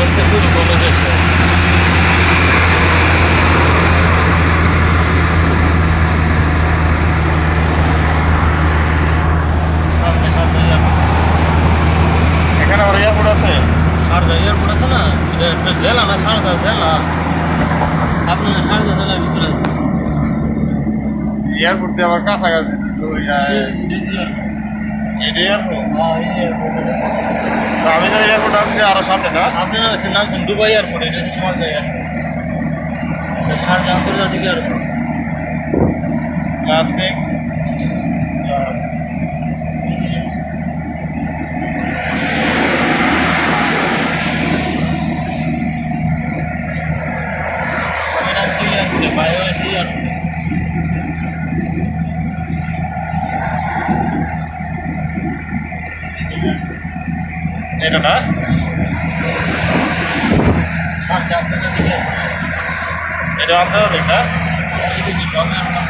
থেকে শুরু করে শেষ হয়। সামনে শারজা এয়ারপোর্ট। এখানে আমার এয়ারপোর্ট আছে। শারজা এয়ারপোর্ট আছে না, এটা একটা জেলা না, শারজা জেলা। আপনার শারজা জেলার ভিতরে আছে। এয়ারপোর্ট দিয়ে আমার কাছাকাছি তো এটা এয়ারপোর্ট। তো আমি যারা এয়ারপোর্ট আসছি আরো সামনে না। আপনারা হচ্ছে নামছেন দুবাই এয়ারপোর্ট, এটা হচ্ছে শারজা এয়ারপোর্ট, এটা শারজা আন্তর্জাতিক এয়ারপোর্ট। ক্লাসিক আমি নামছি এয়ারপোর্টে, বাইরে আছে এয়ারপোর্টে। এটা না, শারজা আন্তর্জাতিক এয়ারপোর্ট। এটা আন্তর্জাতিক না। এই যে সব এয়ারপোর্ট।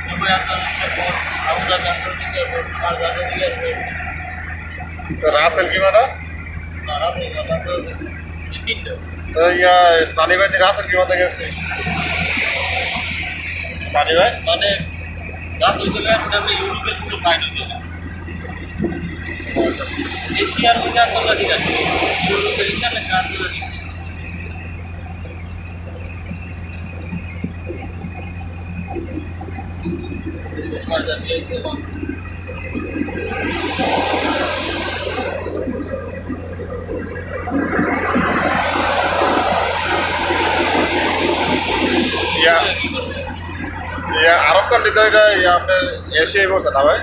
দুবাই আন্তর্জাতিক এয়ারপোর্ট, আবুধাবি আন্তর্জাতিক এয়ারপোর্ট, শারজা আন্তর্জাতিক এয়ারপোর্ট। তো রাসেল কি মানে? তো ইয়া সানি ভাই রাসেল কি মতো গেছে? সানি ভাই মানে রাসেল কেলে আপনি ইউরোপের কোনো ফ্লাইট হইতো না, এশিয়ার মধ্যে আন্তর্জাতিক আছে, ইউরোপের ইন্টারন্যাশনাল আন্তর্জাতিক। ইয়া ইয়া আরব কান্ট্রি তো এটা ইয়া আপনার এশিয়ায় বলছে না ভাই?